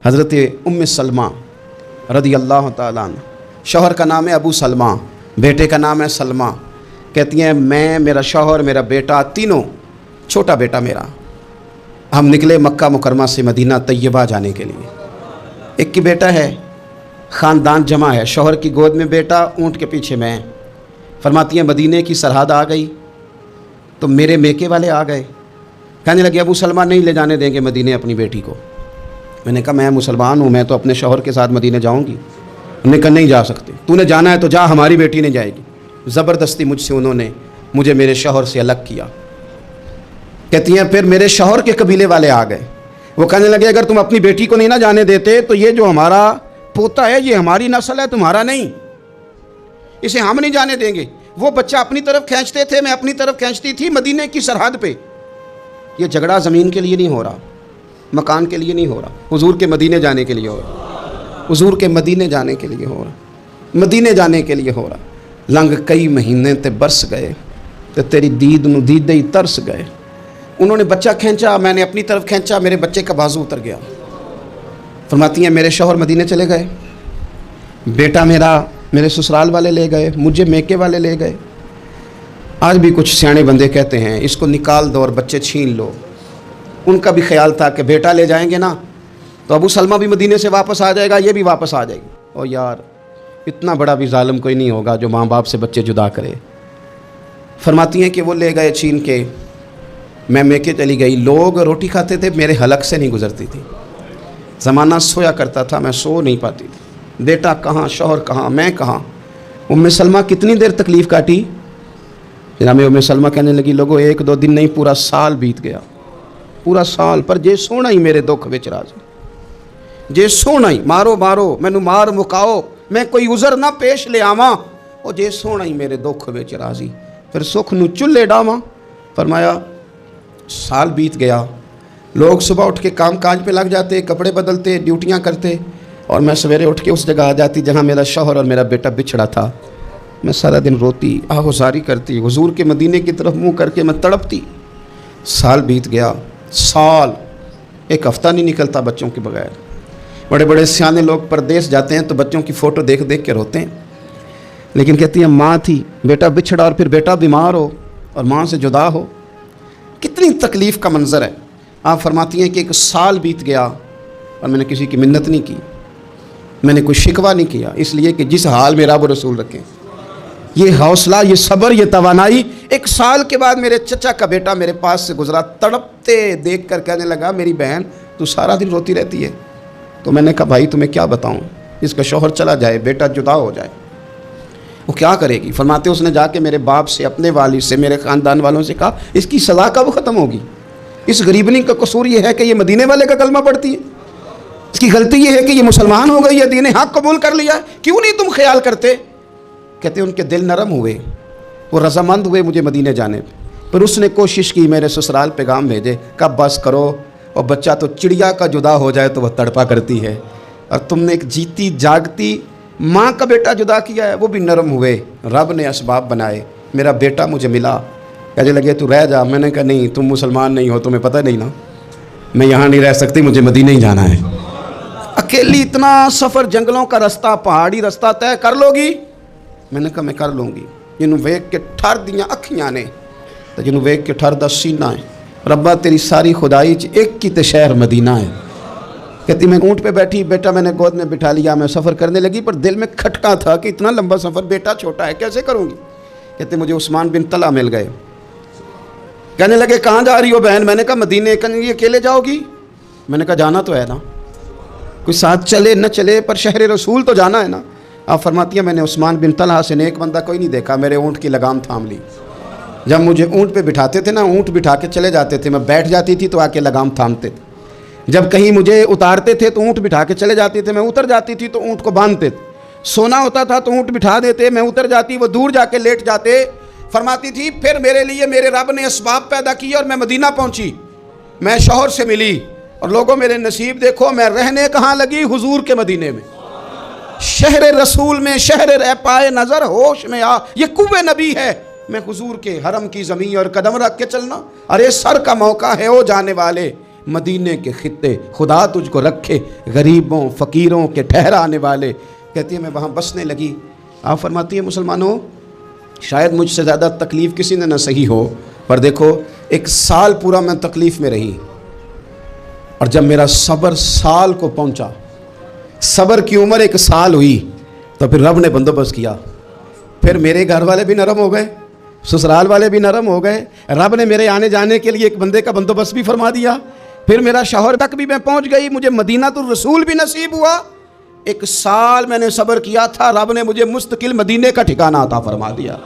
حضرت ام سلمہ رضی اللہ تعالیٰ عنہ، شوہر کا نام ہے ابو سلمہ، بیٹے کا نام ہے سلمہ، کہتی ہیں میں، میرا شوہر، میرا بیٹا، تینوں، چھوٹا بیٹا میرا، ہم نکلے مکہ مکرمہ سے مدینہ طیبہ جانے کے لیے۔ ایک کی بیٹا ہے، خاندان جمع ہے، شوہر کی گود میں بیٹا، اونٹ کے پیچھے میں۔ فرماتی ہیں مدینے کی سرحد آ گئی تو میرے میکے والے آ گئے، کہنے لگے ابو سلمہ نہیں لے جانے دیں گے مدینے اپنی بیٹی کو۔ میں نے کہا میں مسلمان ہوں، میں تو اپنے شوہر کے ساتھ مدینے جاؤں گی۔ انہوں نے کہا نہیں جا سکتے، تو نے جانا ہے تو جا، ہماری بیٹی نہیں جائے گی۔ زبردستی مجھ سے انہوں نے مجھے میرے شوہر سے الگ کیا۔ کہتی ہیں پھر میرے شوہر کے قبیلے والے آ گئے، وہ کہنے لگے اگر تم اپنی بیٹی کو نہیں نہ جانے دیتے تو یہ جو ہمارا پوتا ہے یہ ہماری نسل ہے، تمہارا نہیں، اسے ہم نہیں جانے دیں گے۔ وہ بچہ اپنی طرف کھینچتے تھے، میں اپنی طرف کھینچتی تھی، مدینے کی سرحد پہ۔ یہ جھگڑا زمین کے لیے نہیں ہو رہا، مکان کے لیے نہیں ہو رہا، حضور کے مدینے جانے کے لیے ہو رہا، حضور کے مدینے جانے کے لیے ہو رہا، مدینے جانے کے لیے ہو رہا۔ لنگ کئی مہینے تے برس گئے تے تیری دید نو دیدے ہی ترس گئے۔ انہوں نے بچہ کھینچا، میں نے اپنی طرف کھینچا، میرے بچے کا بازو اتر گیا۔ فرماتی ہیں میرے شوہر مدینے چلے گئے، بیٹا میرا میرے سسرال والے لے گئے، مجھے میکے والے لے گئے۔ آج بھی کچھ سیانے بندے کہتے ہیں اس کو نکال دو اور بچے چھین لو۔ ان کا بھی خیال تھا کہ بیٹا لے جائیں گے نا تو ابو سلمہ بھی مدینے سے واپس آ جائے گا، یہ بھی واپس آ جائے گی۔ اور یار اتنا بڑا بھی ظالم کوئی نہیں ہوگا جو ماں باپ سے بچے جدا کرے۔ فرماتی ہیں کہ وہ لے گئے چھین کے، میں میکے چلی گئی، لوگ روٹی کھاتے تھے، میرے حلق سے نہیں گزرتی تھی۔ زمانہ سویا کرتا تھا، میں سو نہیں پاتی تھی۔ بیٹا کہاں، شوہر کہاں، میں کہاں۔ ام سلمہ کتنی دیر تکلیف کاٹی؟ جناب ام سلمہ کہنے لگی لوگوں ایک دو دن نہیں پورا سال بیت گیا، پورا سال، پر جے سونا ہی میرے دکھ وچ راضی، جے سونا ہی مارو مارو مینوں مار مکاؤ، میں کوئی عذر نہ پیش لے آواں، او جے سونا ہی میرے دکھ وچ راضی، پھر سکھ نو چلے ڈاواں۔ فرمایا سال بیت گیا، لوگ صبح اٹھ کے کام کاج پہ لگ جاتے، کپڑے بدلتے، ڈیوٹیاں کرتے، اور میں سویرے اٹھ کے اس جگہ آ جاتی جہاں میرا شوہر اور میرا بیٹا بچھڑا تھا۔ میں سارا دن روتی، آہوزاری کرتی، حضور کے مدینے کی طرف منہ کر کے میں تڑپتی۔ سال بیت گیا، سال، ایک ہفتہ نہیں نکلتا بچوں کے بغیر۔ بڑے بڑے سیانے لوگ پردیس جاتے ہیں تو بچوں کی فوٹو دیکھ دیکھ کے روتے ہیں، لیکن کہتی ہیں ماں تھی، بیٹا بچھڑا اور پھر بیٹا بیمار ہو اور ماں سے جدا ہو، کتنی تکلیف کا منظر ہے۔ آپ فرماتی ہیں کہ ایک سال بیت گیا اور میں نے کسی کی منت نہیں کی، میں نے کوئی شکوہ نہیں کیا، اس لیے کہ جس حال میں رب رسول رکھیں۔ یہ حوصلہ، یہ صبر، یہ توانائی۔ ایک سال کے بعد میرے چچا کا بیٹا میرے پاس سے گزرا، تڑپتے دیکھ کر کہنے لگا میری بہن تو سارا دن روتی رہتی ہے۔ تو میں نے کہا بھائی تمہیں کیا بتاؤں، اس کا شوہر چلا جائے، بیٹا جدا ہو جائے، وہ کیا کرے گی؟ فرماتے اس نے جا کے میرے باپ سے، اپنے والد سے، میرے خاندان والوں سے کہا اس کی سزا کب ختم ہوگی؟ اس غریبنی کا قصور یہ ہے کہ یہ مدینے والے کا کلمہ پڑھتی ہے، اس کی غلطی یہ ہے کہ یہ مسلمان ہو گئی ہے، دین حق قبول کر لیا ہے، کیوں نہیں تم خیال کرتے؟ کہتے ان کے دل نرم ہوئے، وہ رضامند ہوئے مجھے مدینے جانے پہ۔ پھر اس نے کوشش کی میرے سسرال پیغام بھیجے، کب بس کرو، اور بچہ تو چڑیا کا جدا ہو جائے تو وہ تڑپا کرتی ہے، اور تم نے ایک جیتی جاگتی ماں کا بیٹا جدا کیا ہے۔ وہ بھی نرم ہوئے، رب نے اسباب بنائے، میرا بیٹا مجھے ملا۔ کہنے لگے تو رہ جا، میں نے کہا نہیں، تم مسلمان نہیں ہو، تمہیں پتہ نہیں نا، میں یہاں نہیں رہ سکتی، مجھے مدینے ہی جانا ہے۔ اکیلی اتنا سفر، جنگلوں کا رستہ، پہاڑی رستہ طے کر لو گی؟ میں نے کہا میں کر لوں گی۔ جنہوں ویک کے ٹھر دیاں اکھیاں نے تو جنہوں ویک کے ٹھر دا سینہ ہے، ربا تیری ساری خدائی ایک کی تے شہر مدینہ ہے۔ کہتی میں اونٹ پہ بیٹھی، بیٹا میں نے گود میں بٹھا لیا، میں سفر کرنے لگی، پر دل میں کھٹکا تھا کہ اتنا لمبا سفر، بیٹا چھوٹا ہے، کیسے کروں گی؟ کہتے مجھے عثمان بن طلحہ مل گئے، کہنے لگے کہاں جا رہی ہو بہن؟ میں نے کہا مدینے۔ کہنے لگے اکیلے جاؤ گی؟ میں نے کہا جانا تو ہے نا، کوئی ساتھ چلے نہ چلے پر شہر رسول تو جانا ہے نا۔ آپ فرماتی ہیں میں نے عثمان بن طلحہ سے نیک بندہ کوئی نہیں دیکھا، میرے اونٹ کی لگام تھام لی۔ جب مجھے اونٹ پہ بٹھاتے تھے نا، اونٹ بٹھا کے چلے جاتے تھے، میں بیٹھ جاتی تھی تو آ کے لگام تھامتے تھے۔ جب کہیں مجھے اتارتے تھے تو اونٹ بٹھا کے چلے جاتے تھے، میں اتر جاتی تھی تو اونٹ کو باندھتے تھے۔ سونا ہوتا تھا تو اونٹ بٹھا دیتے، میں اتر جاتی، وہ دور جا کے لیٹ جاتے۔ فرماتی تھی پھر میرے لیے میرے رب نے اسباب پیدا کیے اور میں مدینہ پہنچی، میں شوہر سے ملی، اور لوگوں میرے نصیب دیکھو، میں رہنے کہاں لگی؟ حضور کے مدینے میں، شہر رسول میں، شہر رہ پائے نظر ہوش میں آ، یہ کوہ نبی ہے، میں حضور کے حرم کی زمین اور قدم رکھ کے چلنا۔ ارے سر کا موقع ہے او جانے والے، مدینے کے خطے، خدا تجھ کو رکھے غریبوں فقیروں کے ٹھہرانے والے۔ کہتی ہے میں وہاں بسنے لگی۔ آپ فرماتی ہیں مسلمانوں شاید مجھ سے زیادہ تکلیف کسی نے نہ سہی ہو، پر دیکھو 1 سال پورا میں تکلیف میں رہی، اور جب میرا صبر سال کو پہنچا، صبر کی عمر 1 سال ہوئی، تو پھر رب نے بندوبست کیا، پھر میرے گھر والے بھی نرم ہو گئے، سسرال والے بھی نرم ہو گئے، رب نے میرے آنے جانے کے لیے ایک بندے کا بندوبست بھی فرما دیا، پھر میرا شوہر تک بھی میں پہنچ گئی، مجھے مدینہ الرسول بھی نصیب ہوا۔ 1 سال میں نے صبر کیا تھا، رب نے مجھے مستقل مدینے کا ٹھکانہ عطا فرما دیا۔